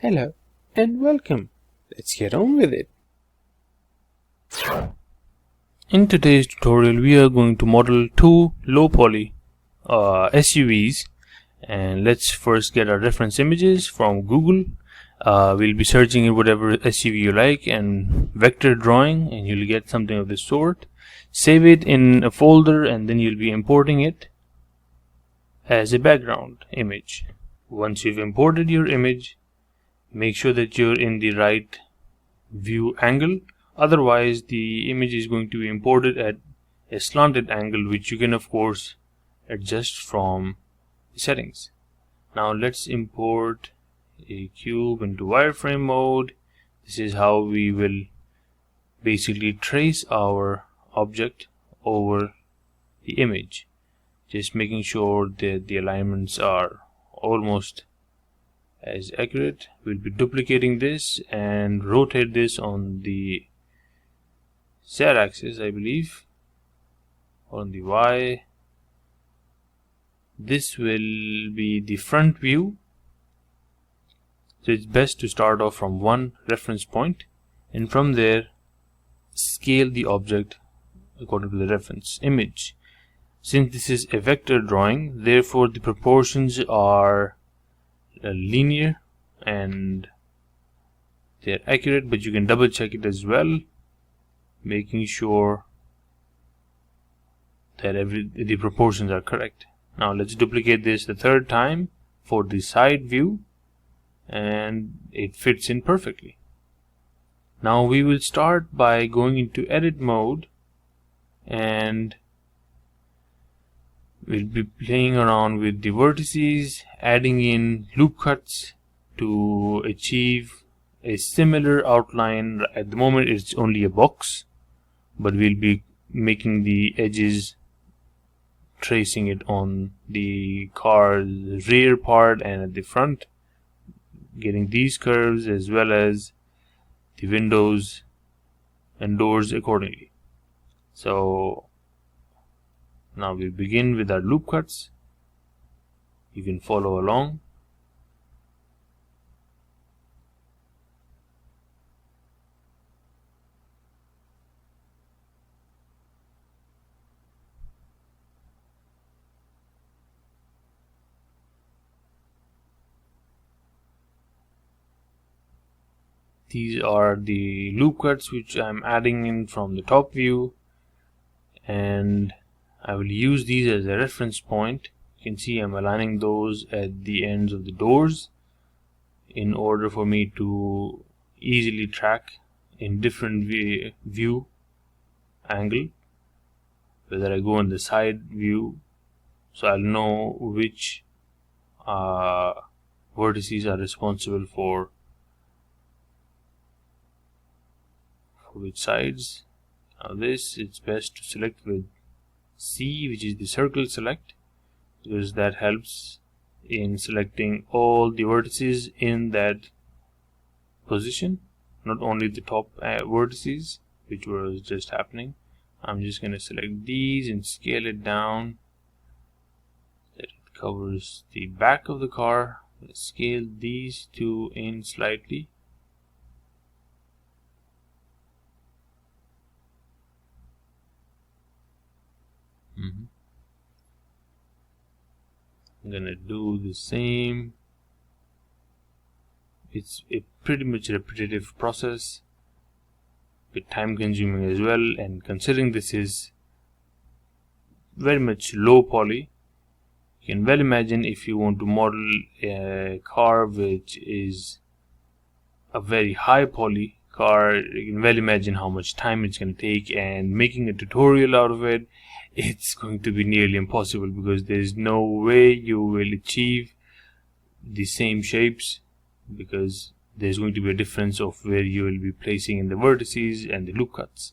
Hello and welcome. Let's get on with it. In today's tutorial, we are going to model two low poly SUVs, and let's first get our reference images from Google. We'll be searching in whatever SUV you like and vector drawing, and you'll get something of this sort. Save it in a folder, and then you'll be importing it as a background image. Once you've imported your image, make sure that you're in the right view angle. Otherwise, the image is going to be imported at a slanted angle, which you can of course adjust from the settings. Now let's import a cube into wireframe mode. This is how we will basically trace our object over the image, just making sure that the alignments are almost as accurate. We'll be duplicating this and rotate this on the Z axis, I believe, on the Y. This will be the front view, so it's best to start off from one reference point and from there scale the object according to the reference image. Since this is a vector drawing, therefore the proportions are linear and they're accurate, but you can double check it as well, making sure that the proportions are correct. Now let's duplicate this the third time for the side view, and it fits in perfectly. Now we will start by going into edit mode, and we'll be playing around with the vertices, adding in loop cuts to achieve a similar outline. At the moment it's only a box, but we'll be making the edges, tracing it on the car's rear part and at the front, getting these curves as well as the windows and doors accordingly. So now we begin with our loop cuts. You can follow along. These are the loop cuts which I'm adding in from the top view, and I will use these as a reference point. You can see I'm aligning those at the ends of the doors in order for me to easily track in different view angle, whether I go in the side view, so I'll know which vertices are responsible for which sides. Now this, it's best to select with C, which is the circle select, because that helps in selecting all the vertices in that position, not only the top vertices, which was just happening. I'm just going to select these and scale it down that it covers the back of the car. Let's scale these two in slightly. I'm gonna do the same. It's a pretty much repetitive process, bit time consuming as well, and considering this is very much low poly, you can well imagine if you want to model a car which is a very high poly car, you can well imagine how much time it's going to take, and making a tutorial out of it, it's going to be nearly impossible, because there's no way you will achieve the same shapes, because there's going to be a difference of where you will be placing in the vertices and the loop cuts.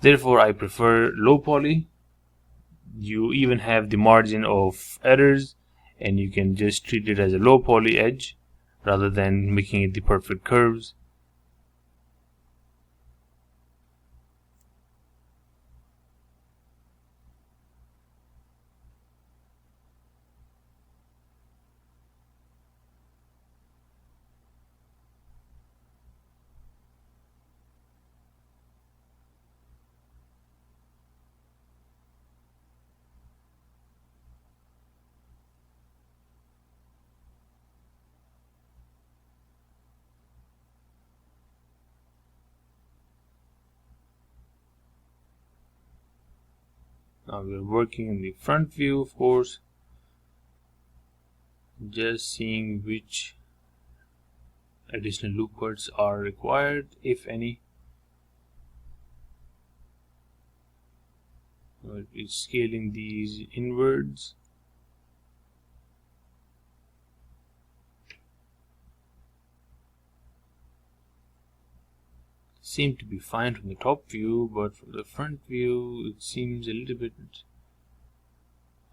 Therefore I prefer low poly. You even have the margin of errors, and you can just treat it as a low poly edge rather than making it the perfect curves. Now we're working in the front view, of course, just seeing which additional loop cuts are required, if any. It's scaling these inwards. Seem to be fine from the top view, but from the front view it seems a little bit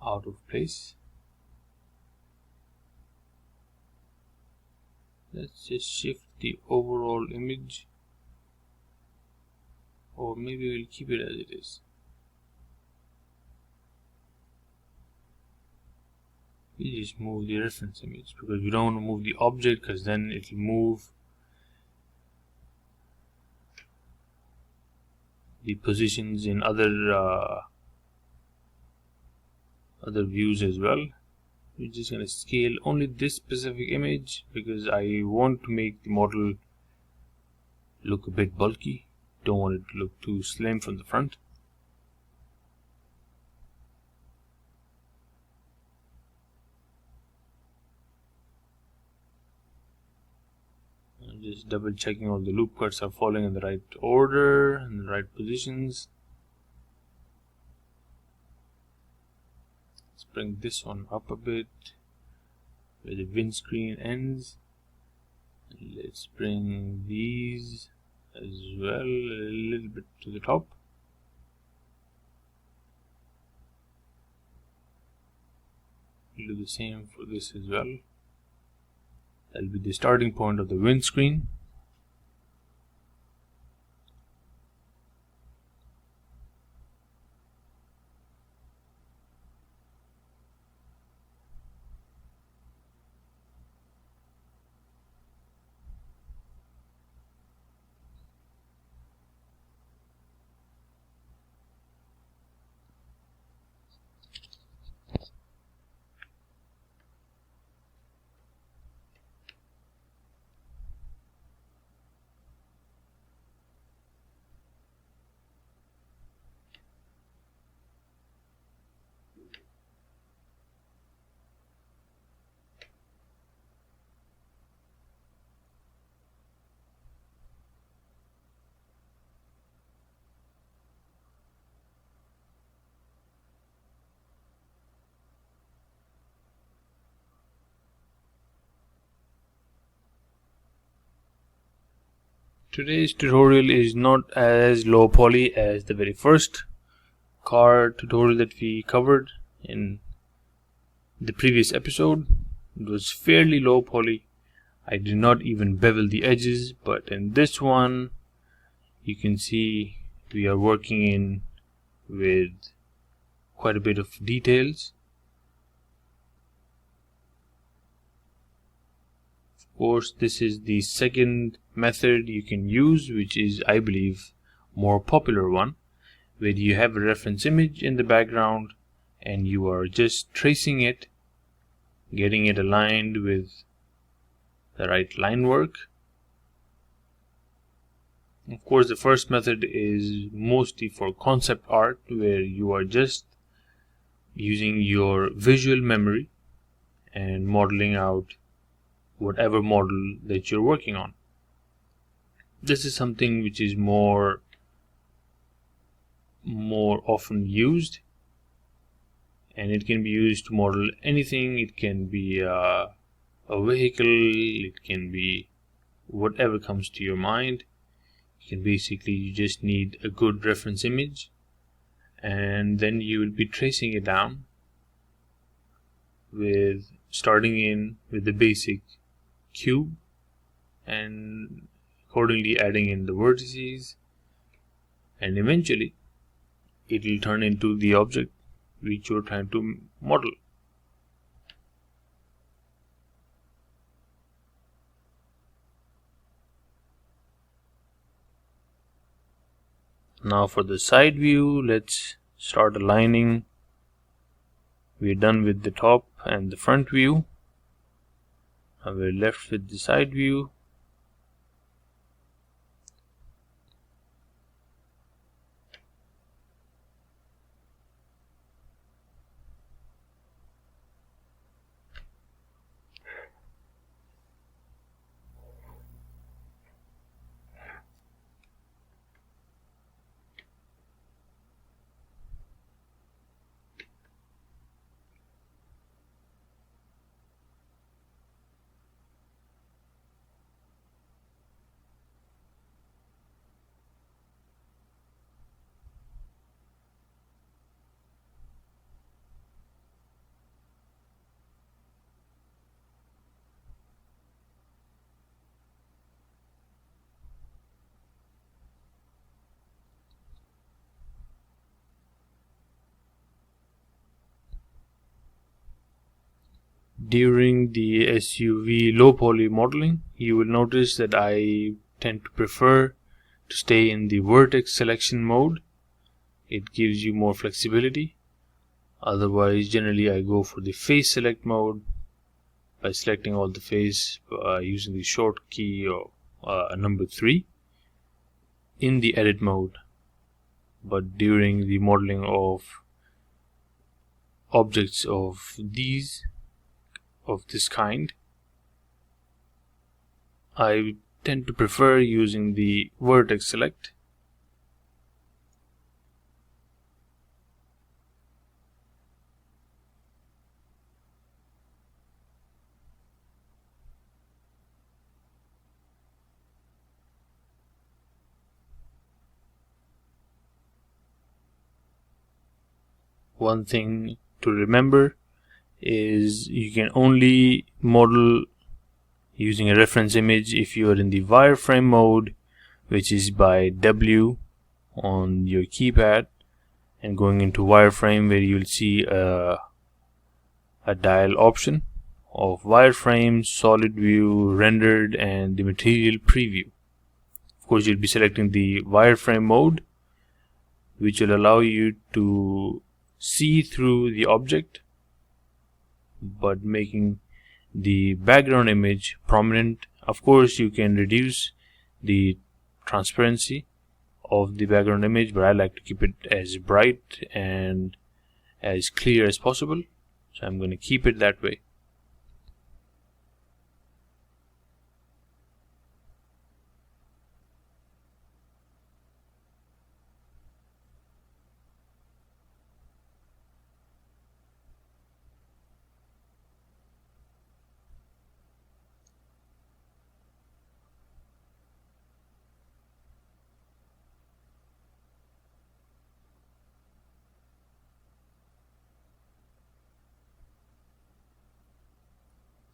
out of place. Let's just shift the overall image, or maybe we'll keep it as it is. We just move the reference image because we don't want to move the object, because then it'll move the positions in other views as well. We're just going to scale only this specific image because I want to make the model look a bit bulky. Don't want it to look too slim from the front. I'm just double checking all the loop cuts are falling in the right order and the right positions. Let's bring this one up a bit where the windscreen ends. And let's bring these as well a little bit to the top. We'll do the same for this as well. That'll be the starting point of the windscreen. Today's tutorial is not as low poly as the very first car tutorial that we covered in the previous episode. It was fairly low poly. I did not even bevel the edges, but in this one you can see we are working in with quite a bit of details. Of course, this is the second method you can use, which is, I believe, more popular one, where you have a reference image in the background and you are just tracing it, getting it aligned with the right line work. Of course, the first method is mostly for concept art, where you are just using your visual memory and modeling out whatever model that you're working on. This is something which is more often used, and it can be used to model anything. It can be a vehicle, it can be whatever comes to your mind. You just need a good reference image, and then you will be tracing it down with starting in with the basic cube and accordingly adding in the vertices, and eventually it will turn into the object which you're trying to model. Now for the side view, let's start aligning. We're done with the top and the front view. Now we're left with the side view. During the SUV low poly modeling, you will notice that I tend to prefer to stay in the vertex selection mode. It gives you more flexibility. Otherwise, generally I go for the face select mode by selecting all the face using the short key or number 3 in the edit mode. But during the modeling of objects of this kind, I tend to prefer using the vertex select. One thing to remember is you can only model using a reference image if you are in the wireframe mode, which is by W on your keypad, and going into wireframe, where you'll see a dial option of wireframe, solid view, rendered, and the material preview. Of course, you'll be selecting the wireframe mode, which will allow you to see through the object but making the background image prominent. Of course, you can reduce the transparency of the background image, but I like to keep it as bright and as clear as possible, so I'm going to keep it that way.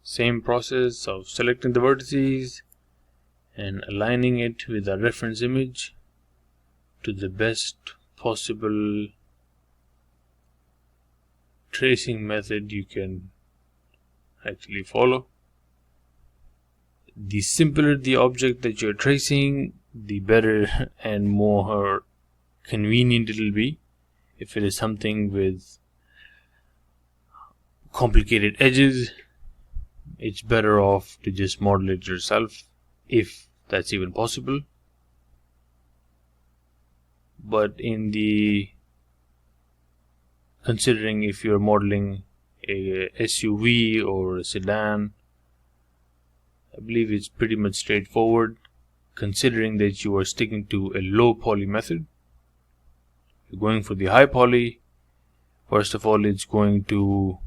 Same process of selecting the vertices and aligning it with a reference image to the best possible tracing method you can actually follow. The simpler the object that you're tracing, the better and more convenient it will be. If it is something with complicated edges, it's better off to just model it yourself, if that's even possible. But considering if you're modeling a SUV or a sedan, I believe it's pretty much straightforward, considering that you are sticking to a low poly method. If you're going for the high poly, first of all, it's going to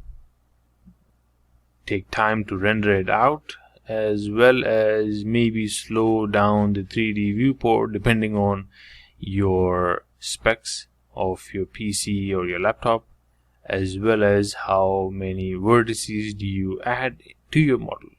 take time to render it out, as well as maybe slow down the 3D viewport depending on your specs of your PC or your laptop, as well as how many vertices do you add to your model.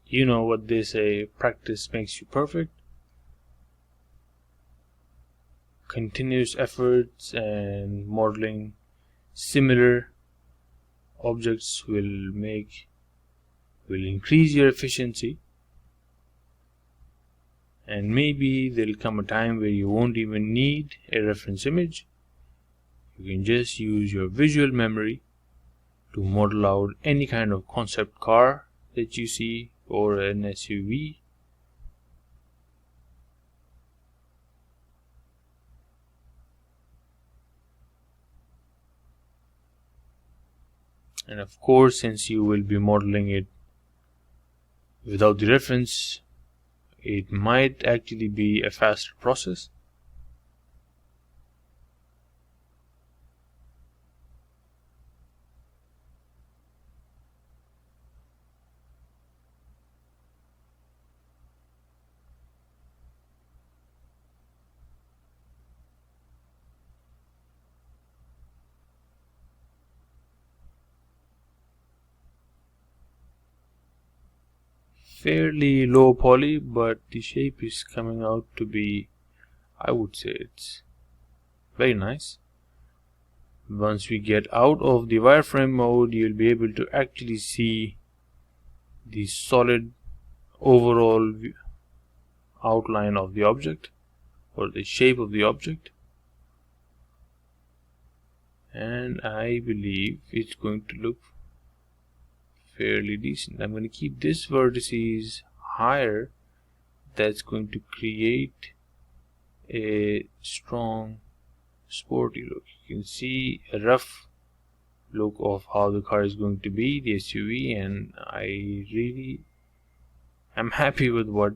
You know what they say, practice makes you perfect. continuous efforts and modeling similar objects will increase your efficiency, and maybe there'll come a time where you won't even need a reference image. You can just use your visual memory to model out any kind of concept car that you see, or an SUV. And of course, since you will be modeling it without the reference, it might actually be a faster process. Fairly low poly, but the shape is coming out to be, I would say it's very nice. Once we get out of the wireframe mode, you'll be able to actually see the solid overall outline of the object, or the shape of the object, and I believe it's going to look fairly decent. I'm going to keep this vertices higher. That's going to create a strong sporty look. You can see a rough look of how the car is going to be, the SUV, and I really am happy with what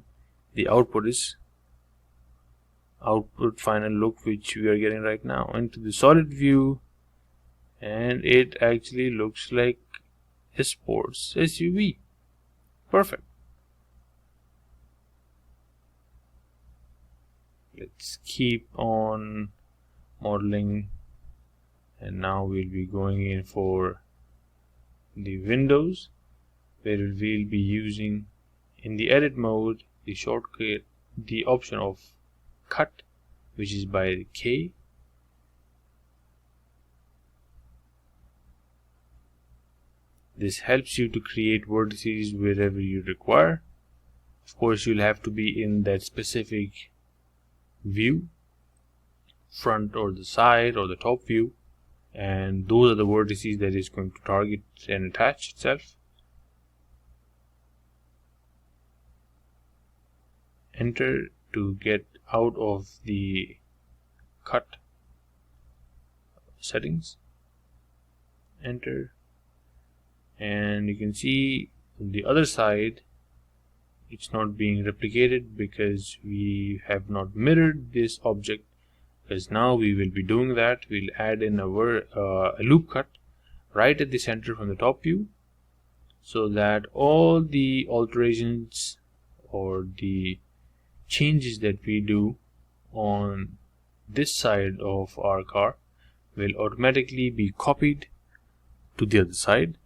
the output is. Output final look which we are getting right now. Into the solid view, and it actually looks like a sports SUV. Perfect. Let's keep on modeling, and now we'll be going in for the windows, where we'll be using in the edit mode the shortcut, the option of cut, which is by K. This helps you to create vertices wherever you require. Of course, you'll have to be in that specific view, front or the side or the top view, and those are the vertices that is going to target and attach itself. Enter to get out of the cut settings. Enter, and you can see on the other side it's not being replicated because we have not mirrored this object, because now we will be doing that. We'll add in a loop cut right at the center from the top view, so that all the alterations or the changes that we do on this side of our car will automatically be copied to the other side,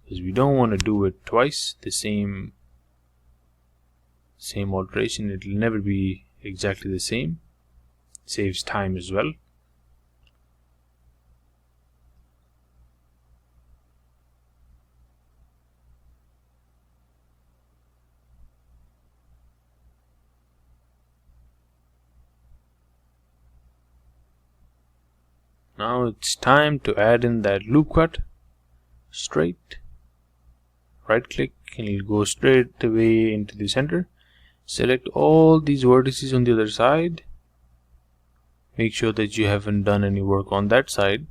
because we don't want to do it twice, the same alteration. It will never be exactly the same. Saves time as well. Now it's time to add in that loop cut. Straight, right click, and you'll go straight away into the center. Select all these vertices on the other side. Make sure that you haven't done any work on that side.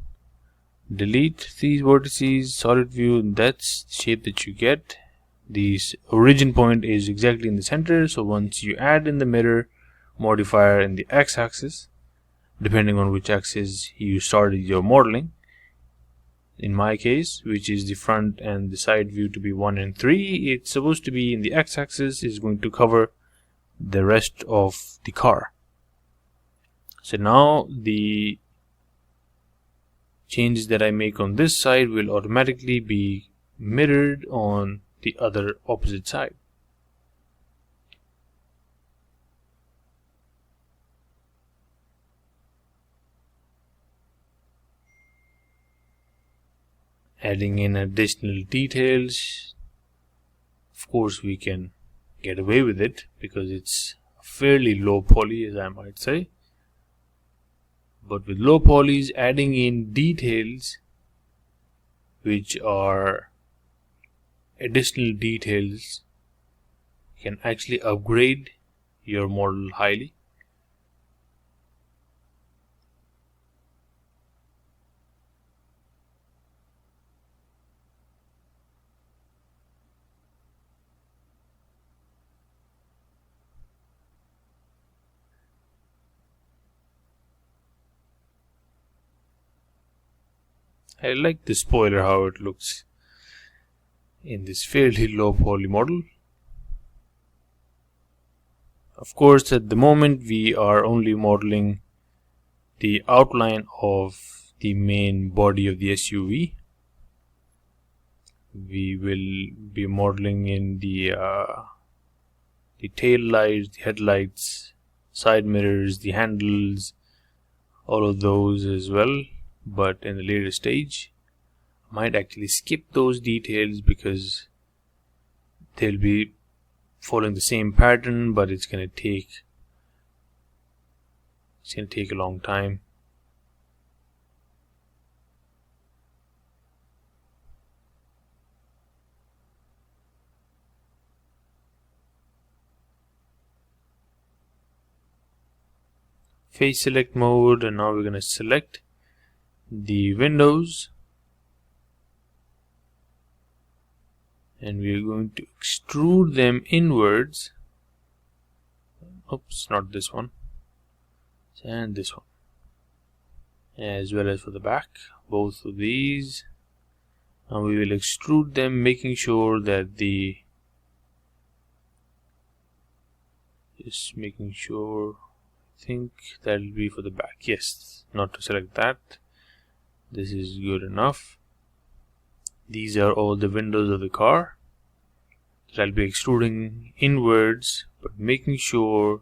Delete these vertices, solid view, and that's the shape that you get. The origin point is exactly in the center, so once you add in the mirror modifier in the x-axis, depending on which axis you started your modeling, in my case, which is the front and the side view to be 1 and 3, it's supposed to be in the x-axis, is going to cover the rest of the car. So now the changes that I make on this side will automatically be mirrored on the other opposite side. adding in additional details. Of course, we can get away with it because it's fairly low poly, as I might say. But with low polys, adding in details which are additional details can actually upgrade your model highly. I like the spoiler, how it looks in this fairly low poly model. Of course, at the moment we are only modeling the outline of the main body of the SUV. We will be modeling in the tail lights, the headlights, side mirrors, the handles, all of those as well. But in the later stage, I might actually skip those details because they'll be following the same pattern, but it's going to take a long time. Face select mode, and now we're going to select the windows, and we're going to extrude them inwards. Oops, not this one, and this one, as well as for the back, both of these. Now we will extrude them, making sure that I think that'll be for the back. Yes, not to select that. This is good enough. These are all the windows of the car that I'll be extruding inwards, but making sure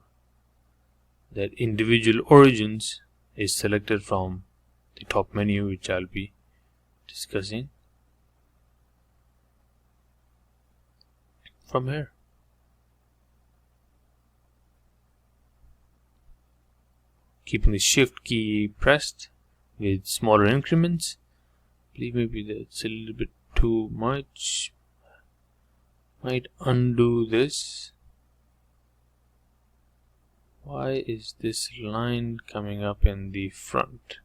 that individual origins is selected from the top menu, which I'll be discussing from here. Keeping the shift key pressed with smaller increments. I believe maybe that's a little bit too much. Might undo this. Why is this line coming up in the front?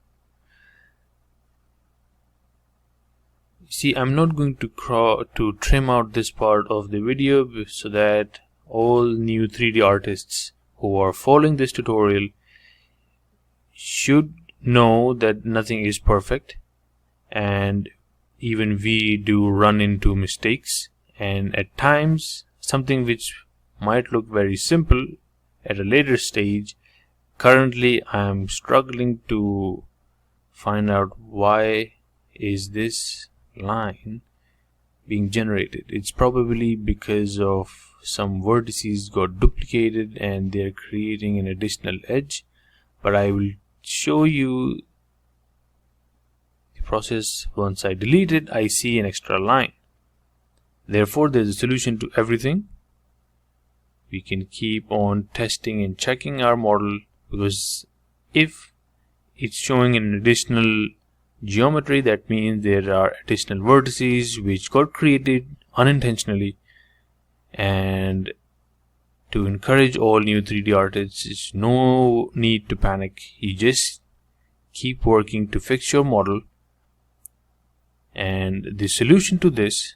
See, I'm not going to trim out this part of the video so that all new 3D artists who are following this tutorial should know that nothing is perfect, and even we do run into mistakes, and at times something which might look very simple at a later stage, currently I am struggling to find out why is this line being generated. It's probably because of some vertices got duplicated and they're creating an additional edge, but I will show you the process. Once I delete it, I see an extra line. Therefore, there's a solution to everything. We can keep on testing and checking our model, because if it's showing an additional geometry, that means there are additional vertices which got created unintentionally. And to encourage all new 3D artists, it's no need to panic. You just keep working to fix your model, and the solution to this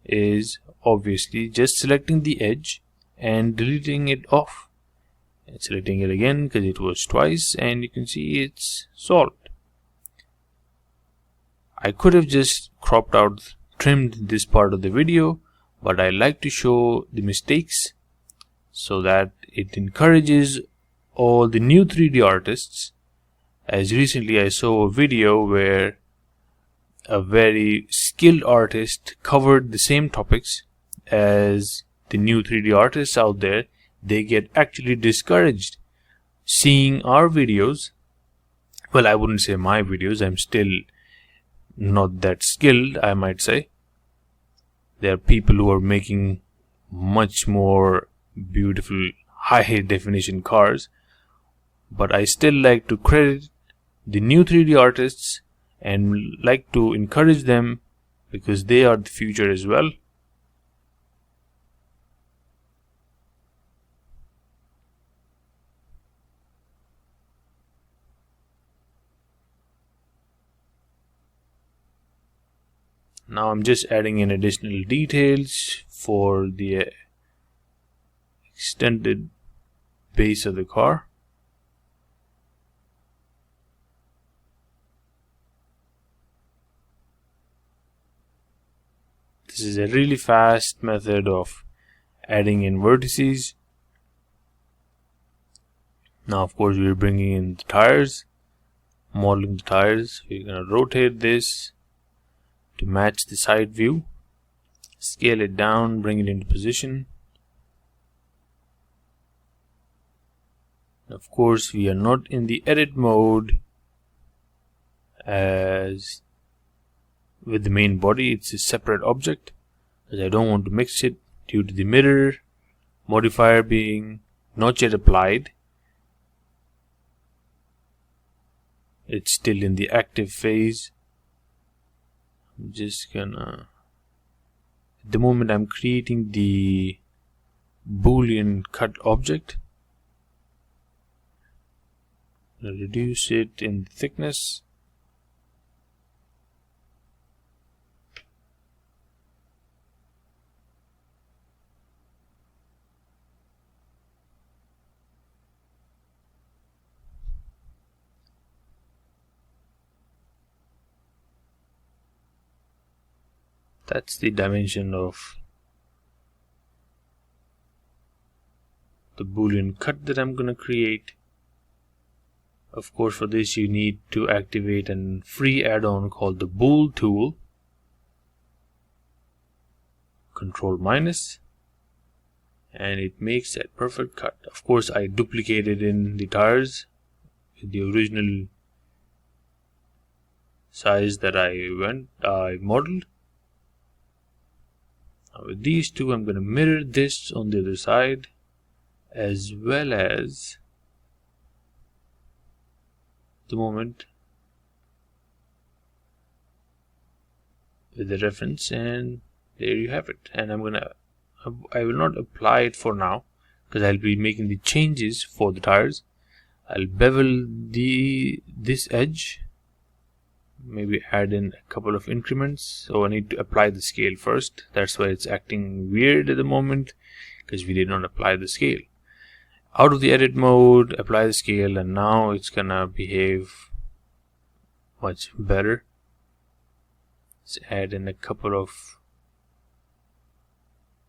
is obviously just selecting the edge and deleting it off, and selecting it again because it was twice, and you can see it's solved. I could have just cropped out, trimmed this part of the video, but I like to show the mistakes so that it encourages all the new 3D artists. As recently I saw a video where a very skilled artist covered the same topics as the new 3D artists out there. They get actually discouraged seeing our videos. Well, I wouldn't say my videos, I'm still not that skilled, I might say. There are people who are making much more beautiful high definition cars, but I still like to credit the new 3D artists and like to encourage them because they are the future as well. Now I'm just adding in additional details for the extended base of the car. This is a really fast method of adding in vertices. Now of course we're bringing in the tires, modeling the tires. We're going to rotate this to match the side view, scale it down, bring it into position. Of course we are not in the edit mode as with the main body. It's a separate object as I don't want to mix it due to the mirror modifier being not yet applied. It's still in the active phase. I'm just gonna, at the moment I'm creating the Boolean cut object. Reduce it in thickness. That's the dimension of the Boolean cut that I'm gonna create. Of course, for this you need to activate a free add-on called the Bool tool. Control minus, and it makes that perfect cut. Of course, I duplicated in the tires with the original size that I modeled. Now with these two, I'm going to mirror this on the other side, as well as the moment with the reference, and there you have it. And I will not apply it for now because I'll be making the changes for the tires. I'll bevel this edge, maybe add in a couple of increments. So I need to apply the scale first. That's why it's acting weird at the moment, because we did not apply the scale. Out of the edit mode, apply the scale, and now it's gonna behave much better. Let's add in a couple of,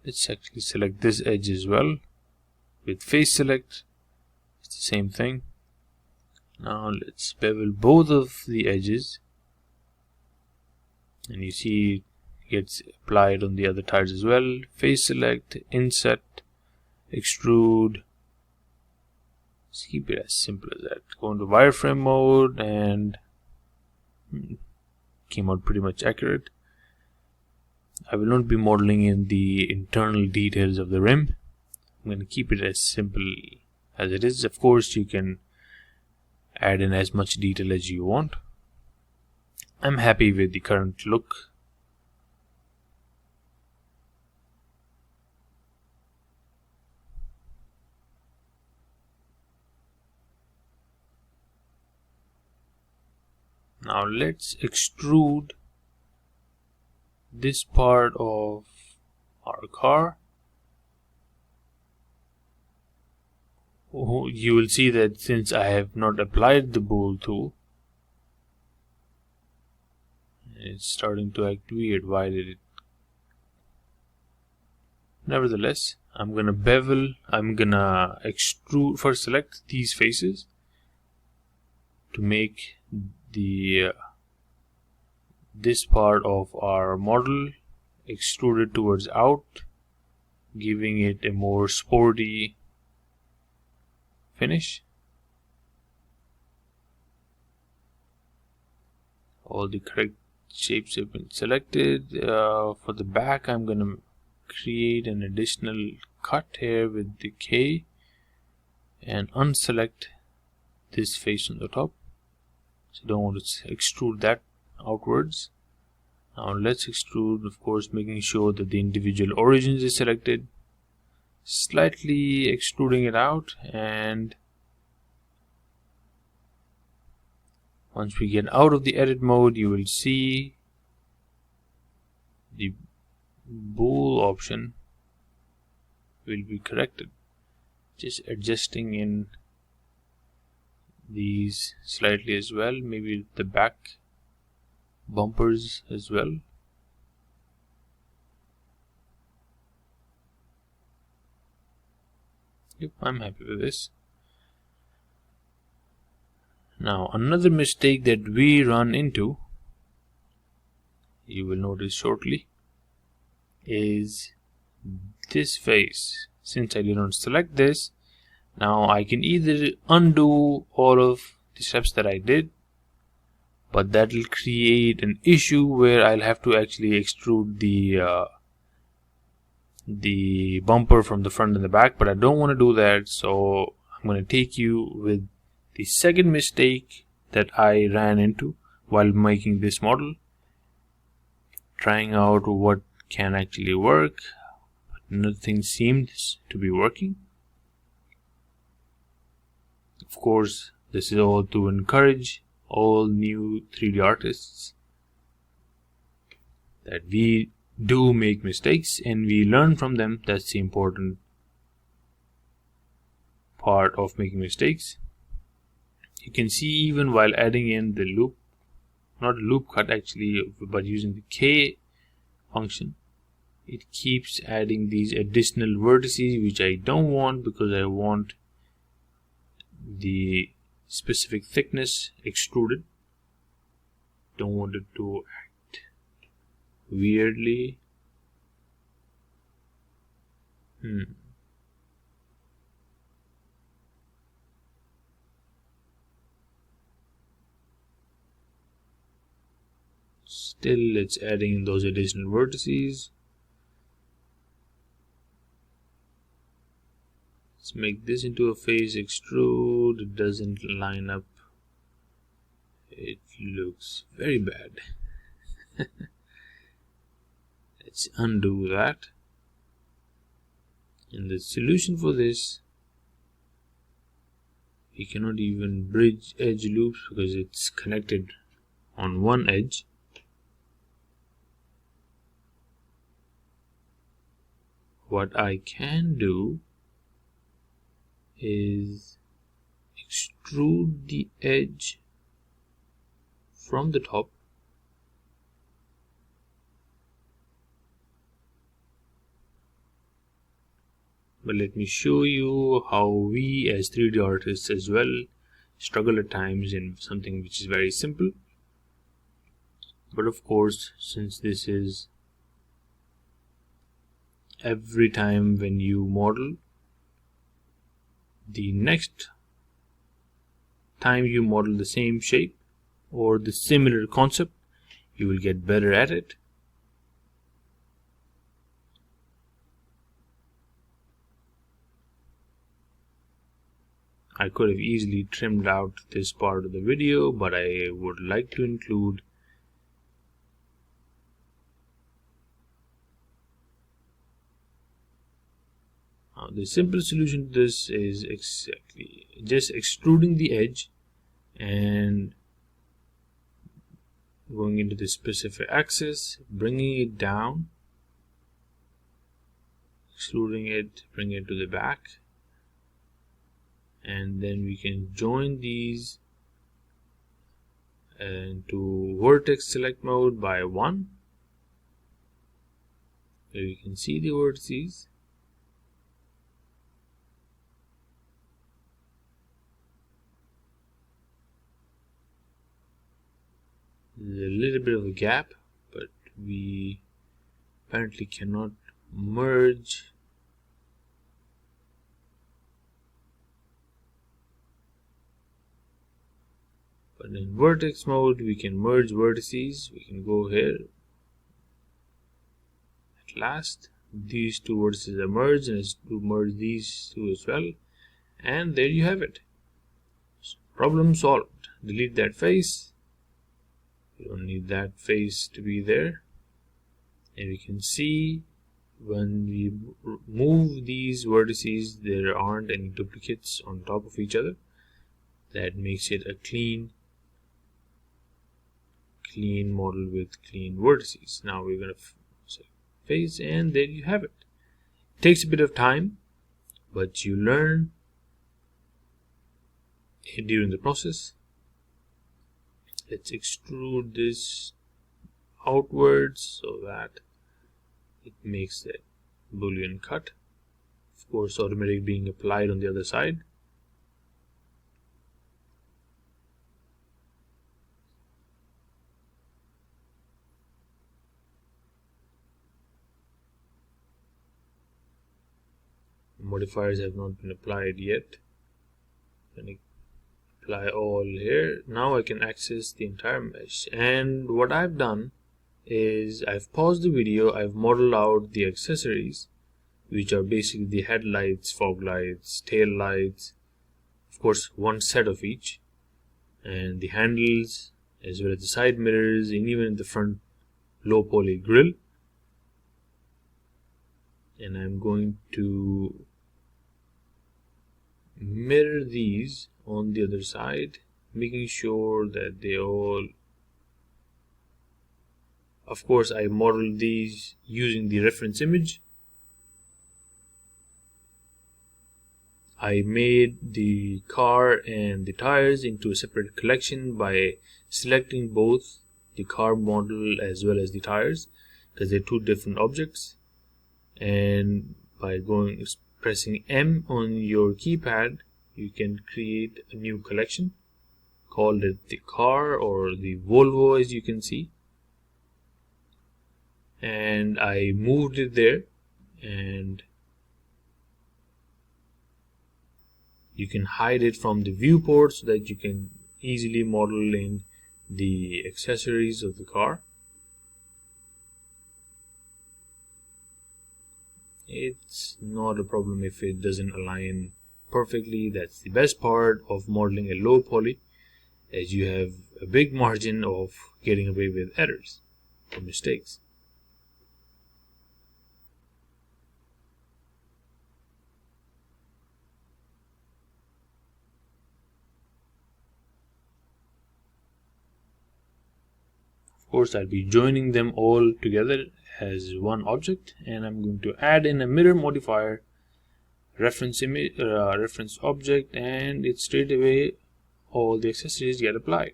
let's actually select this edge as well with face select. It's the same thing. Now let's bevel both of the edges, and you see it gets applied on the other tires as well. Face select, inset, extrude. Let's keep it as simple as that. Go into wireframe mode, and came out pretty much accurate. I will not be modeling in the internal details of the rim. I'm going to keep it as simple as it is. Of course, you can add in as much detail as you want. I'm happy with the current look. Now let's extrude this part of our car. You will see that since I have not applied the Bool tool, it's starting to act weird. Why did it? Nevertheless, I'm gonna bevel, I'm gonna extrude, first select these faces to make this part of our model extruded towards out, giving it a more sporty finish. All the correct shapes have been selected. For the back, I'm gonna create an additional cut here with the K and unselect this face on the top. So don't want to extrude that outwards. Now let's extrude, of course, making sure that the individual origins is selected, slightly extruding it out, and once we get out of the edit mode, you will see the bool option will be corrected. Just adjusting in these slightly as well, maybe the back bumpers as well. Yep, I'm happy with this. Now another mistake that we run into, you will notice shortly, is this face. Since I did not select this, now I can either undo all of the steps that I did, but that will create an issue where I'll have to actually extrude the bumper from the front and the back, but I don't want to do that. So I'm going to take you with the second mistake that I ran into while making this model, trying out what can actually work, but nothing seems to be working. Of course, this is all to encourage all new 3D artists that we do make mistakes and we learn from them. That's the important part of making mistakes. You can see even while adding in the loop, not loop cut actually, but using the K function, it keeps adding these additional vertices, which I don't want because I want the specific thickness extruded. Don't want it to act weirdly. Still, it's adding in those additional vertices. Let's make this into a face extrude. It doesn't line up. It looks very bad. Let's undo that. And the solution for this, we cannot even bridge edge loops because it's connected on one edge. What I can do is extrude the edge from the top but let me show you how we as 3D artists as well struggle at times in something which is very simple. But of course, since this is every time when you model, the next time you model the same shape or the similar concept, you will get better at it. I could have easily trimmed out this part of the video, but I would like to include the simple solution to this is exactly just extruding the edge and going into the specific axis, bringing it down, extruding it, bring it to the back, and then we can join these into vertex select mode by 1. Here you can see the vertices. There's a little bit of a gap, but we apparently cannot merge But in vertex mode, we can merge vertices. We can go here. At last, these two vertices are merged, and let's merge these two as well. And there you have it. Problem solved. Delete that face. You don't need that face to be there. And we can see when we move these vertices, there aren't any duplicates on top of each other. That makes it a clean model with clean vertices. Now we're going to say face, and there you have it. It takes a bit of time, but you learn during the process. Let's extrude this outwards so that it makes that boolean cut. Of course, automatic being applied on the other side. Modifiers have not been applied yet. Then apply all here. Now I can access the entire mesh. And what I've done is I've paused the video. I've modeled out the accessories, which are basically the headlights, fog lights, tail lights, of course one set of each, and the handles, as well as the side mirrors, and even the front low poly grille. And I'm going to mirror these on the other side, making sure that they all, of course I modeled these using the reference image. I made the car and the tires into a separate collection by selecting both the car model as well as the tires, because they're two different objects. And by pressing M on your keypad, you can create a new collection. Call it the car or the Volvo, as you can see. And I moved it there, and you can hide it from the viewport so that you can easily model in the accessories of the car. It's not a problem if it doesn't align perfectly. That's the best part of modeling a low poly, as you have a big margin of getting away with errors or mistakes. Of course, I'll be joining them all together as one object, and I'm going to add in a mirror modifier, reference object, and it straight away all the accessories get applied.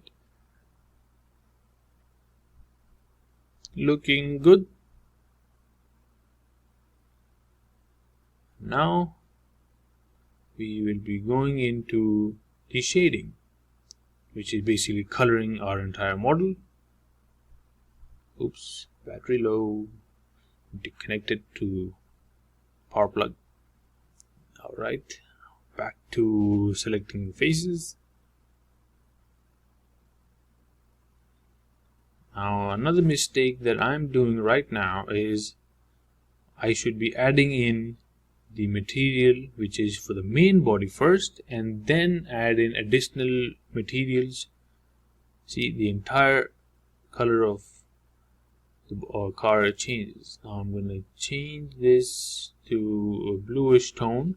Looking good. Now we will be going into the shading, which is basically coloring our entire model. Oops, battery low, connected to power plug. Alright, back to selecting faces. Now another mistake that I'm doing right now is I should be adding in the material which is for the main body first, and then add in additional materials. See, the entire color of the car changes. Now I'm going to change this to a bluish tone.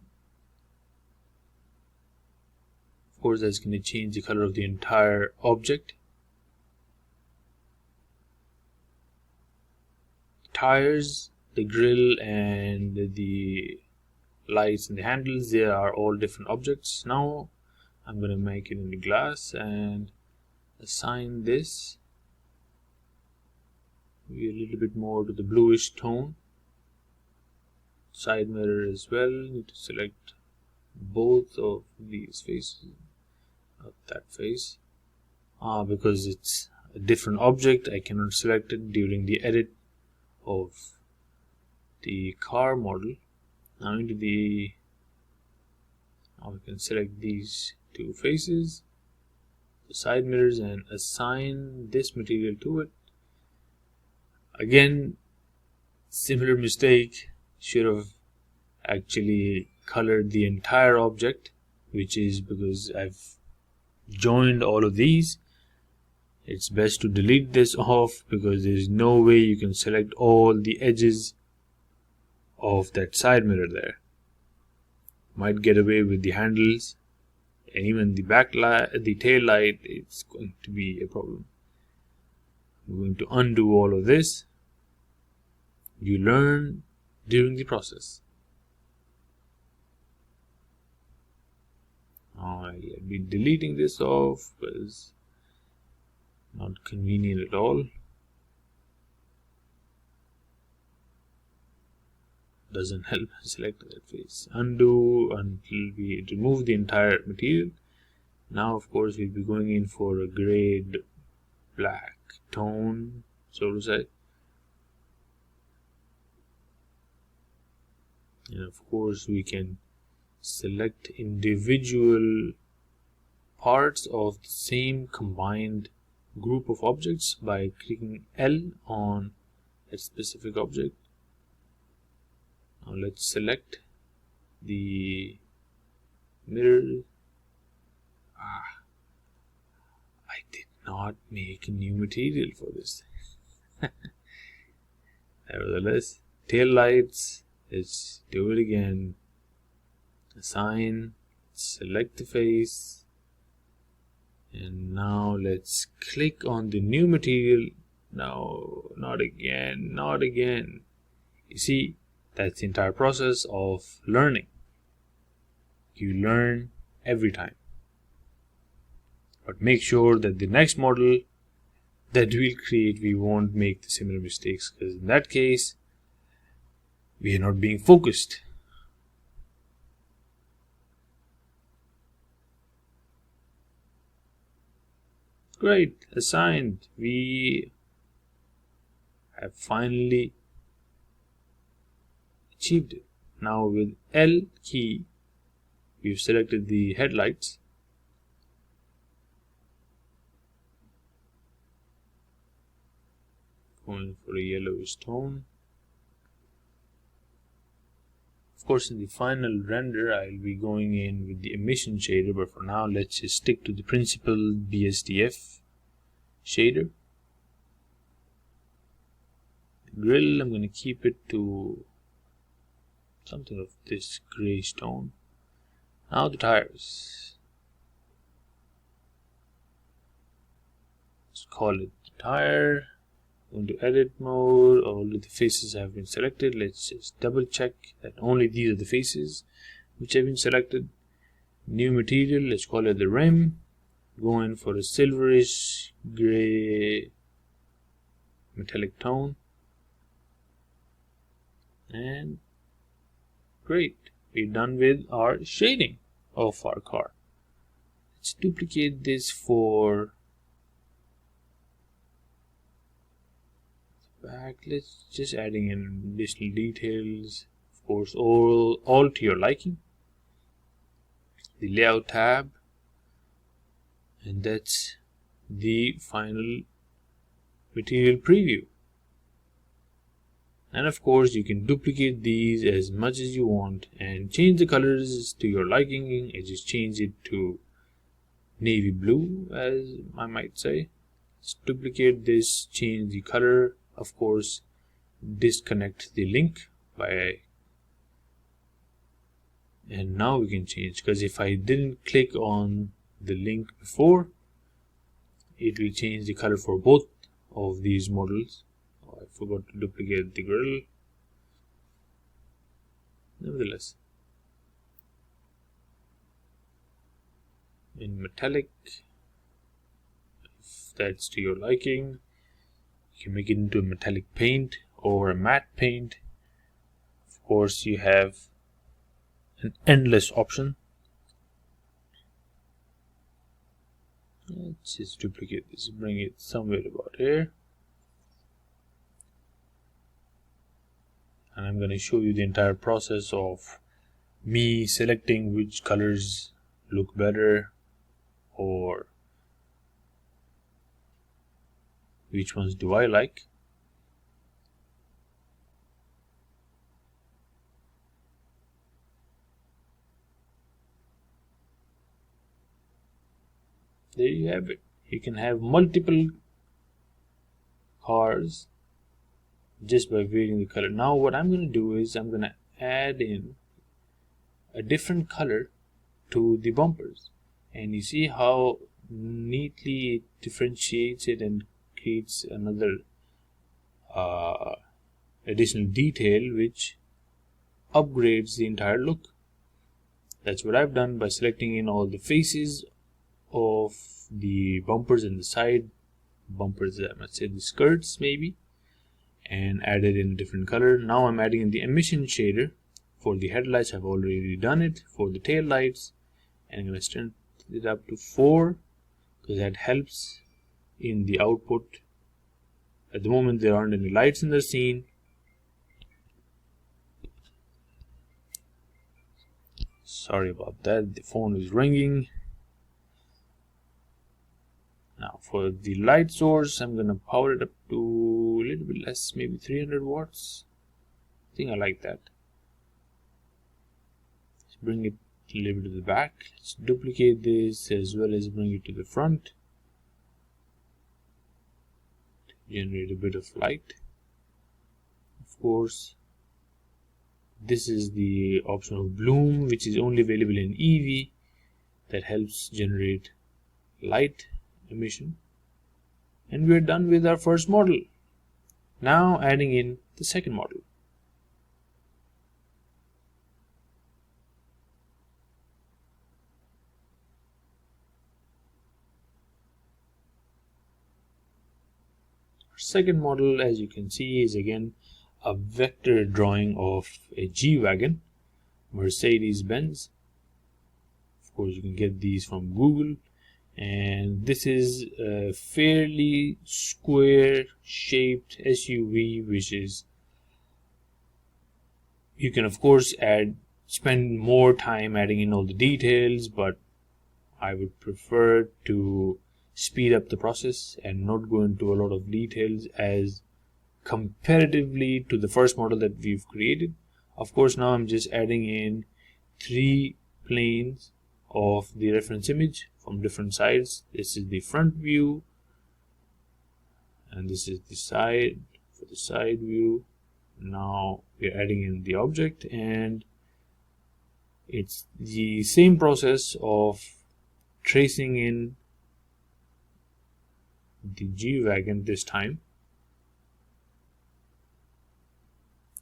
Of course, that's going to change the color of the entire object. Tires, the grille, and the lights and the handles, they are all different objects. Now I'm going to make it into glass and assign this a little bit more to the bluish tone. Side mirror as well. Need to select both of these faces, not that face, because it's a different object. I cannot select it during the edit of the car model. Now into now we can select these two faces. side mirrors and assign this material to it. Again, similar mistake, should have actually colored the entire object, which is because I've joined all of these. It's best to delete this off because there's no way you can select all the edges of that side mirror there. Might get away with the handles and even the backlight, the tail light. It's going to be a problem. I'm going to undo all of this. You learn during the process. Alright, I'll be deleting this off because not convenient at all. Doesn't help select that face. Undo until we remove the entire material. Now of course we'll be going in for a grade black tone, so to say. And of course we can select individual parts of the same combined group of objects by clicking L on a specific object. Now let's select the mirror. I did not make a new material for this. Nevertheless, tail lights, let's do it again. Assign, select the face, and now let's click on the new material. No, not again, not again. You see, that's the entire process of learning. You learn every time. But make sure that the next model that we'll create, we won't make the similar mistakes, because in that case, we are not being focused. Great, assigned. We have finally achieved it. Now with L key, we've selected the headlights. Going for a yellowish tone. Of course, in the final render, I'll be going in with the emission shader, but for now, let's just stick to the principal BSDF shader. The grill, I'm going to keep it to something of this grayish tone. Now the tires. Let's call it the tire. Going to edit mode. All of the faces have been selected. Let's just double check that only these are the faces which have been selected. New material, let's call it the rim. Going for a silverish gray metallic tone. And great, we're done with our shading of our car. Let's duplicate this for back. Let's just adding in additional details, of course, all to your liking. The layout tab, and that's the final material preview. And of course, you can duplicate these as much as you want and change the colors to your liking. I just change it to navy blue, as I might say. Let's duplicate this, change the color. Of course, disconnect the link and now we can change, because if I didn't click on the link before, it will change the color for both of these models. Oh, I forgot to duplicate the grill. Nevertheless, in metallic, if that's to your liking, you can make it into a metallic paint or a matte paint. Of course, you have an endless option. Let's just duplicate this, bring it somewhere about here. And I'm going to show you the entire process of me selecting which colors look better or which ones do I like. There you have it. You can have multiple cars just by varying the color. Now what I'm going to do is I'm going to add in a different color to the bumpers, and you see how neatly it differentiates it and creates another additional detail which upgrades the entire look. That's what I've done by selecting in all the faces of the bumpers and the side bumpers, I must say the skirts maybe, and added in a different color. Now I'm adding in the emission shader for the headlights. I've already done it for the tail lights, and I'm going to strengthen it up to 4 because that helps in the output. At the moment there aren't any lights in the scene. Sorry about that, the phone is ringing. Now for the light source, I'm gonna power it up to a little bit less, maybe 300 watts. I think I like that. Let's bring it a little bit to the back. Let's duplicate this as well as bring it to the front to generate a bit of light. Of course, this is the option of bloom, which is only available in EV, that helps generate light emission. And we're done with our first model. Now adding in the second model. Our second model, as you can see, is again a vector drawing of a G-Wagon, Mercedes-Benz. Of course, you can get these from Google. And this is a fairly square shaped SUV, which is, you can of course spend more time adding in all the details, but I would prefer to speed up the process and not go into a lot of details as comparatively to the first model that we've created. Of course, now I'm just adding in 3 planes of the reference image from different sides. This is the front view, and this is the side for the side view. Now we're adding in the object, and it's the same process of tracing in the G-Wagon this time.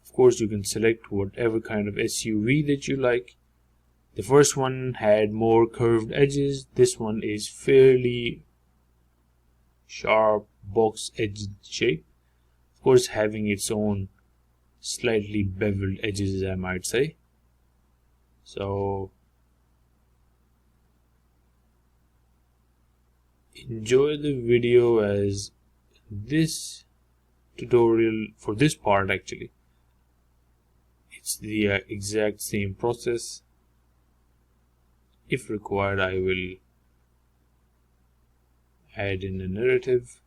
Of course, you can select whatever kind of SUV that you like. The first one had more curved edges. This one is fairly sharp box edged shape. Of course, having its own slightly beveled edges, I might say. So enjoy the video, as this tutorial for this part actually, it's the exact same process. If required, I will add in a narrative.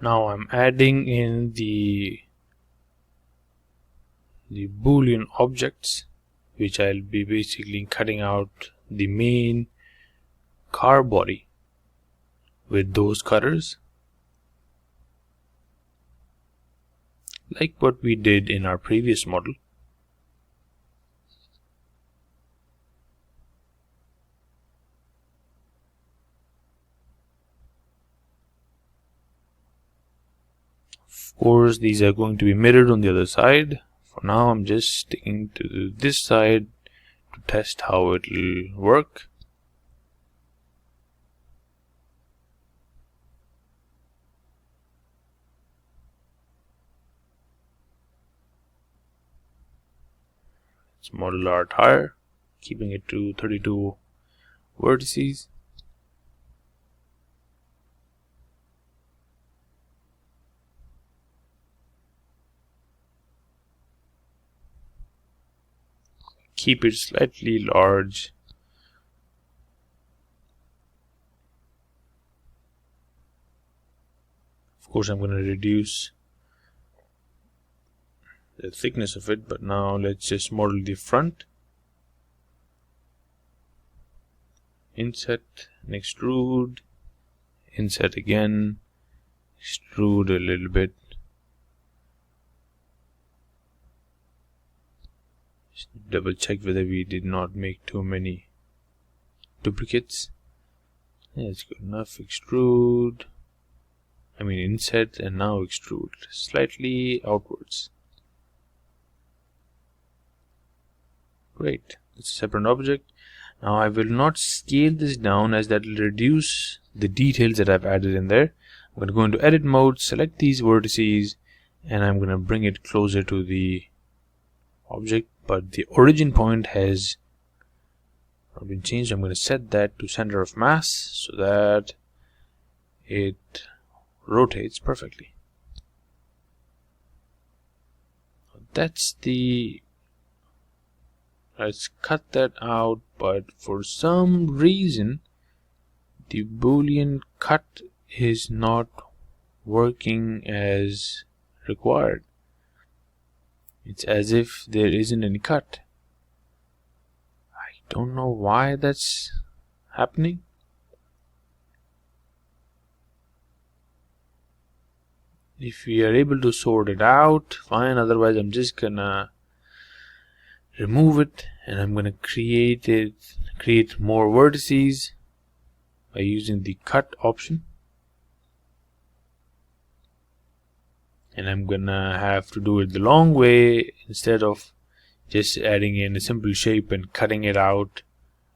Now I'm adding in the Boolean objects, which I'll be basically cutting out the main car body with those cutters, like what we did in our previous model. Of course, these are going to be mirrored on the other side. For now, I'm just sticking to this side to test how it will work. Let's model our tire, keeping it to 32 vertices. Keep it slightly large. Of course, I'm going to reduce the thickness of it, but now let's just model the front. Inset and extrude, inset again, extrude a little bit. Just double check whether we did not make too many duplicates. Yeah, it's good enough. Extrude, inset, and now extrude slightly outwards. Great, it's a separate object. Now I will not scale this down, as that will reduce the details that I've added in there. I'm going to go into edit mode, select these vertices, and I'm going to bring it closer to the object, but the origin point has not been changed. I'm going to set that to center of mass so that it rotates perfectly. Let's cut that out, but for some reason the Boolean cut is not working as required. It's as if there isn't any cut. I don't know why that's happening. If we are able to sort it out, fine. Otherwise, I'm just gonna remove it, and I'm gonna create more vertices by using the cut option. And I'm gonna have to do it the long way. Instead of just adding in a simple shape and cutting it out,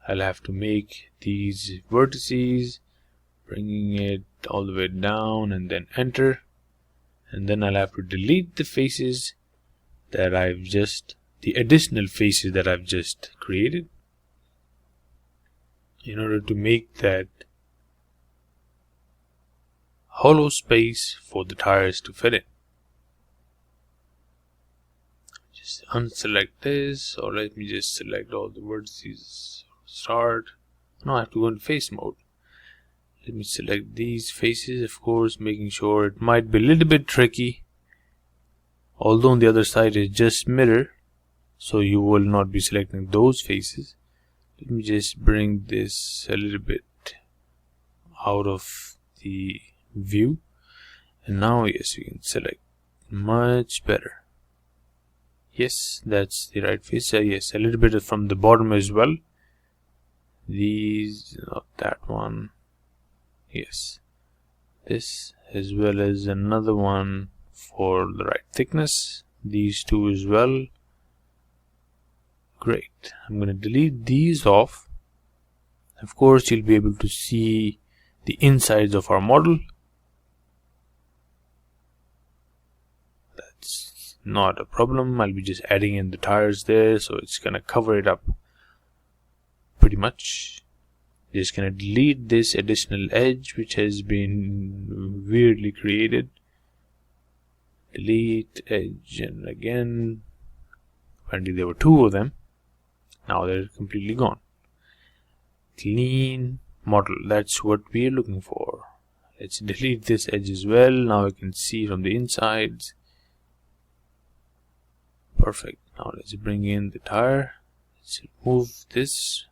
I'll have to make these vertices, bringing it all the way down, and then enter. And then I'll have to delete the faces that the additional faces that I've just created, in order to make that hollow space for the tires to fit in. Just unselect this, or let me just select all the vertices. Start. Now I have to go into face mode. Let me select these faces, of course, making sure it might be a little bit tricky, although on the other side is just mirror, so you will not be selecting those faces. Let me just bring this a little bit out of the view, and now yes, you can select much better. Yes, that's the right face. Yes, a little bit from the bottom as well. These, not that one. Yes, this as well as another one for the right thickness. These two as well. Great. I'm going to delete these off. Of course, you'll be able to see the insides of our model. That's not a problem. I'll be just adding in the tires there, so it's going to cover it up pretty much. Just going to delete this additional edge which has been weirdly created. Delete edge, and again, apparently there were two of them. Now they're completely gone. Clean model, that's what we're looking for. Let's delete this edge as well. Now I can see from the insides. Perfect. Now let's bring in the tire. Let's move this.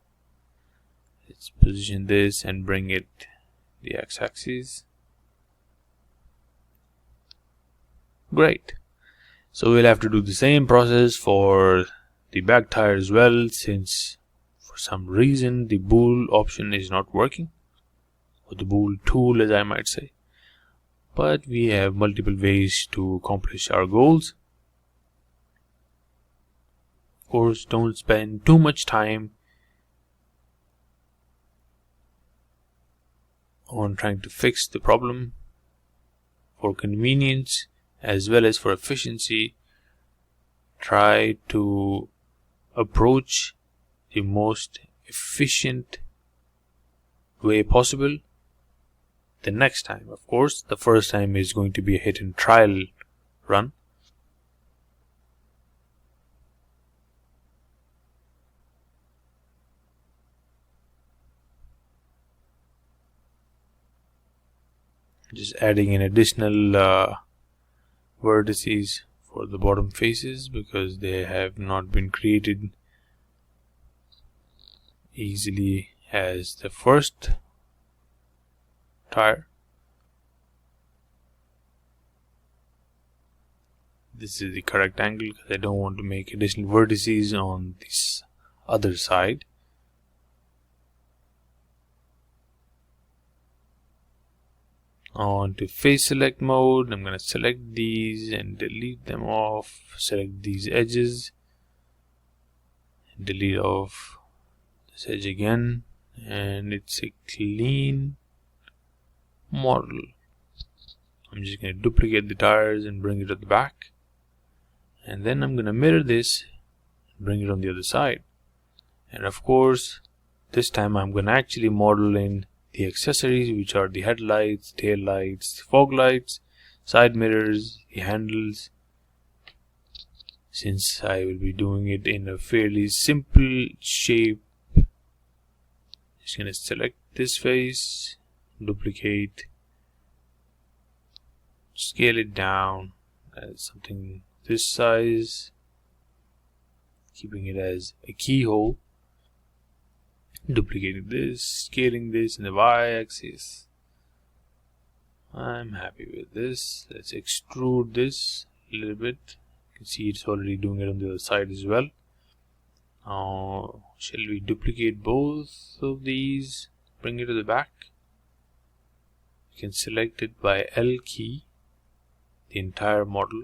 Let's position this and bring it the x-axis. Great. So we'll have to do the same process for the back tire as well, since for some reason the bool option is not working, or the bool tool as I might say. But we have multiple ways to accomplish our goals. Of course, don't spend too much time on trying to fix the problem. For convenience as well as for efficiency, try to approach the most efficient way possible the next time. Of course, the first time is going to be a hit and trial run. Just adding in additional vertices for the bottom faces because they have not been created easily as the first tire. This is the correct angle because I don't want to make additional vertices on this other side. On to face select mode, I'm going to select these and delete them off. Select these edges, delete off this edge again, and it's a clean model. I'm just going to duplicate the tires and bring it to the back, and then I'm going to mirror this and bring it on the other side. And of course, this time I'm going to actually model in the accessories, which are the headlights, tail lights, fog lights, side mirrors, the handles. Since I will be doing it in a fairly simple shape, just gonna select this face, duplicate, scale it down as something this size, keeping it as a keyhole. Duplicating this, scaling this in the y-axis. I'm happy with this. Let's extrude this a little bit. You can see it's already doing it on the other side as well. Now, shall we duplicate both of these? Bring it to the back. You can select it by L key, the entire model.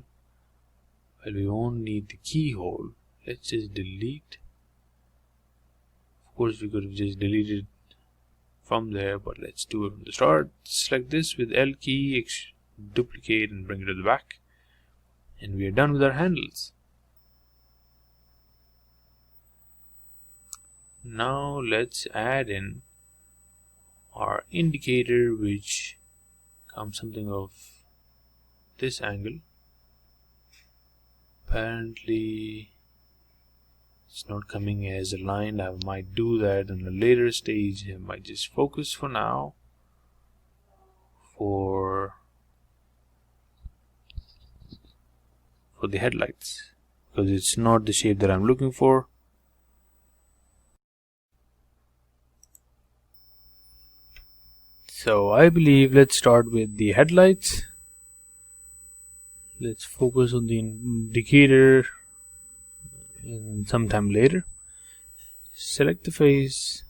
Well, we won't need the keyhole. Let's just delete. Of course, we could have just deleted from there, but let's do it from the start. Select this with L key, duplicate and bring it to the back, and we are done with our handles. Now let's add in our indicator, which comes something of this angle. Apparently it's not coming as aligned. I might do that in a later stage. I might just focus for now for the headlights, because it's not the shape that I'm looking for. So I believe let's start with the headlights. Let's focus on the indicator in sometime later. Select the face.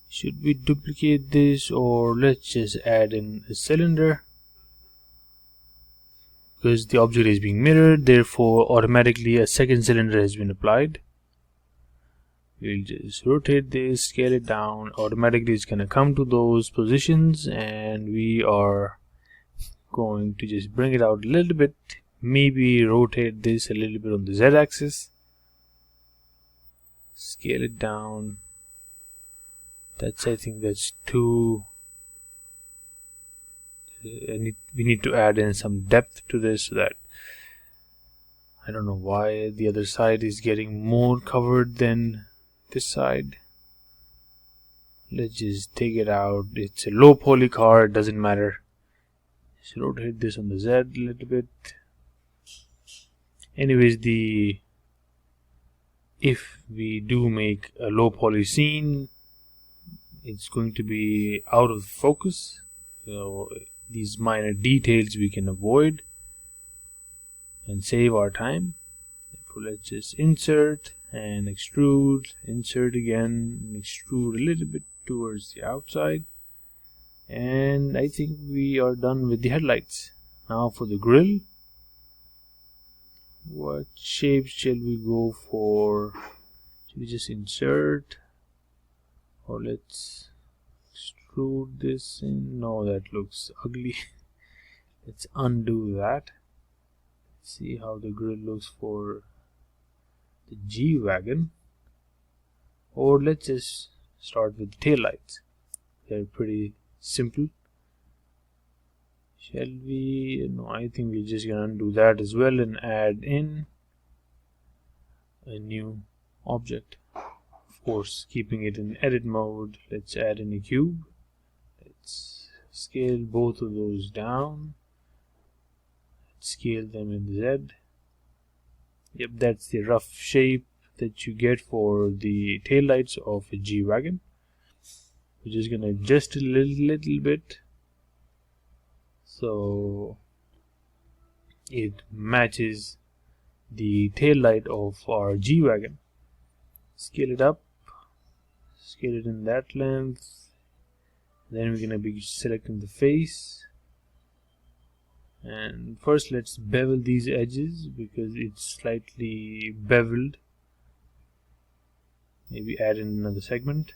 Should we duplicate this, or let's just add in a cylinder? Because the object is being mirrored, therefore automatically a second cylinder has been applied. We'll just rotate this, scale it down. Automatically it's going to come to those positions, and we are going to just bring it out a little bit. Maybe rotate this a little bit on the z-axis. Scale it down. I think that's too. We need to add in some depth to this, so that I don't know why the other side is getting more covered than this side. Let's just take it out. It's a low poly car, it doesn't matter. Just rotate this on the Z a little bit. Anyways, if we do make a low poly scene, it's going to be out of focus. So these minor details we can avoid and save our time. Therefore, let's just insert and extrude, insert again, and extrude a little bit towards the outside. And I think we are done with the headlights. Now for the grille, what shape shall we go for? Should we just insert, or let's extrude this in? No, that looks ugly. Let's undo that. See how the grille looks for the G-Wagon. Or let's just start with the taillights. They're pretty simple. Shall we? No, I think we're just gonna undo that as well and add in a new object. Of course, keeping it in edit mode. Let's add in a cube. Let's scale both of those down. Scale them in Z. Yep, that's the rough shape that you get for the taillights of a G-Wagon. We're just gonna adjust it a little bit so it matches the taillight of our G-Wagon. Scale it up, scale it in that length. Then we're gonna be selecting the face. And first let's bevel these edges because it's slightly beveled. Maybe add in another segment.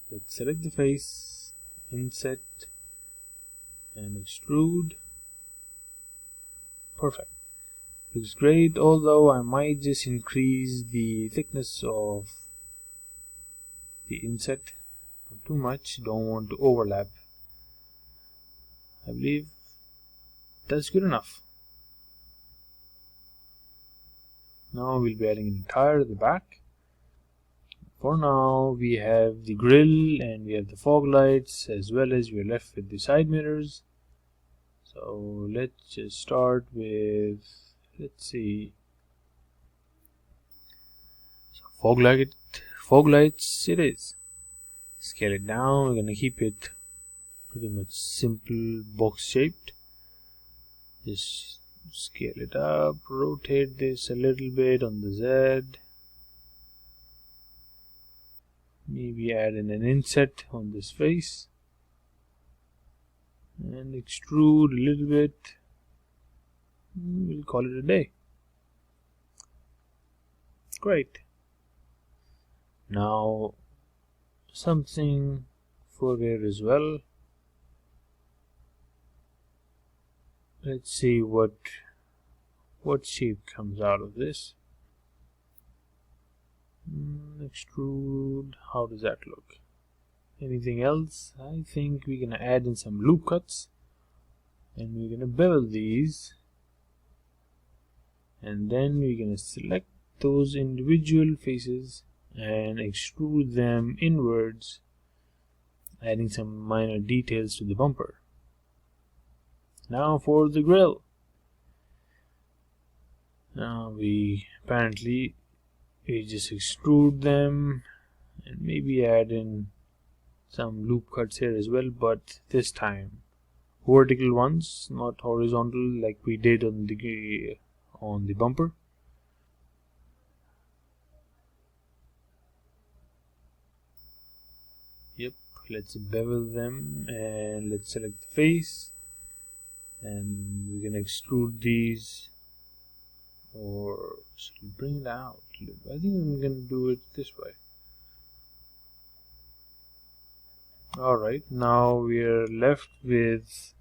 Let's select the face, inset, and extrude. Perfect. Looks great, although I might just increase the thickness of the inset. Not too much, don't want to overlap. I believe that's good enough. Now we'll be adding an tire at the back. For now we have the grille and we have the fog lights, as well as we are left with the side mirrors. So let's just start with, let's see, so fog lights it is. Scale it down. We're gonna keep it pretty much simple box shaped. Just scale it up, rotate this a little bit on the Z. Maybe add in an inset on this face. And extrude a little bit. We'll call it a day. Great. Now something for here as well. Let's see what shape comes out of this. Extrude. How does that look? Anything else? I think we're gonna add in some loop cuts, and we're gonna bevel these, and then we're gonna select those individual faces and extrude them inwards, adding some minor details to the bumper. Now for the grille. Now we just extrude them and maybe add in some loop cuts here as well, but this time vertical ones, not horizontal like we did on the bumper. Yep, let's bevel them and let's select the face, and we're gonna extrude these, or should we bring it out? I think I'm gonna do it this way. Alright, now we're left with,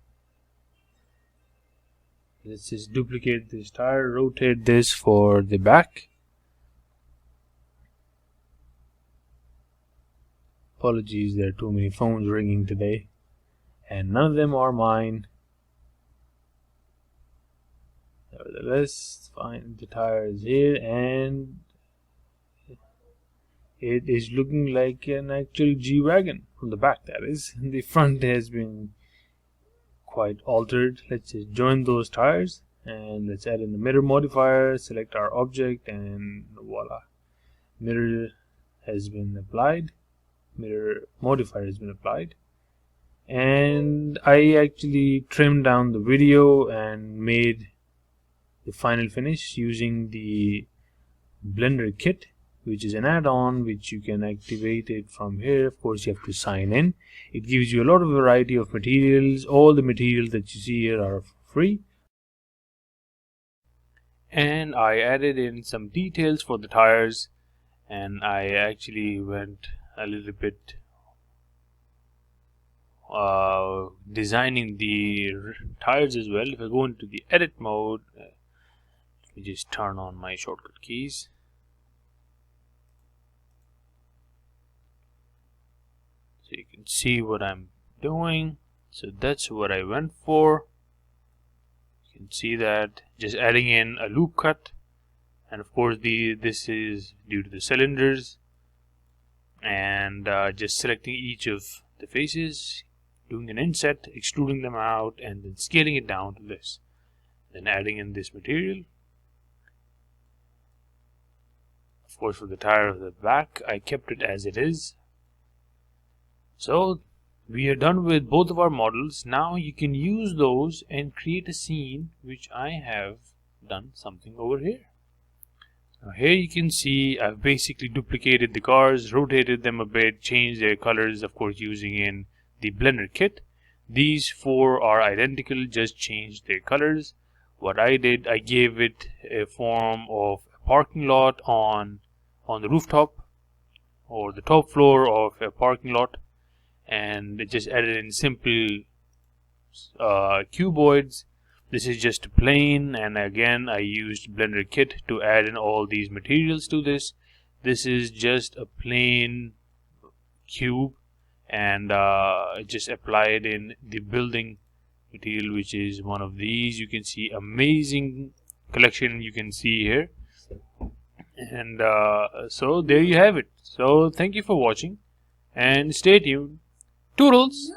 let's just duplicate this tire, rotate this for the back. Apologies, there are too many phones ringing today, and none of them are mine. Nevertheless, fine, the tire is here, and it is looking like an actual G-Wagon from the back, that is. The front has been quite altered. Let's just join those tires and let's add in the mirror modifier, select our object, and voila, mirror has been applied, mirror modifier has been applied. And I actually trimmed down the video and made the final finish using the Blender kit, which is an add-on which you can activate it from here. Of course, you have to sign in. It gives you a lot of variety of materials. All the materials that you see here are free. And I added in some details for the tires, and I actually went a little bit designing the tires as well. If I go into the edit mode, let me just turn on my shortcut keys. So you can see what I'm doing. So that's what I went for. You can see that just adding in a loop cut, and of course this is due to the cylinders, and just selecting each of the faces, doing an inset, extruding them out, and then scaling it down to this, then adding in this material. Of course, for the tire of the back, I kept it as it is. So we are done with both of our models. Now you can use those and create a scene, which I have done something over here. Now here you can see I've basically duplicated the cars, rotated them a bit, changed their colors, of course using in the Blender kit. These four are identical, just changed their colors. What I did, I gave it a form of a parking lot on the rooftop or the top floor of a parking lot, and just added in simple cuboids. This is just a plane, and again I used Blender kit to add in all these materials to this. This is just a plain cube, and just applied in the building material, which is one of these. You can see amazing collection you can see here. And so there you have it. So thank you for watching and stay tuned. Toodles!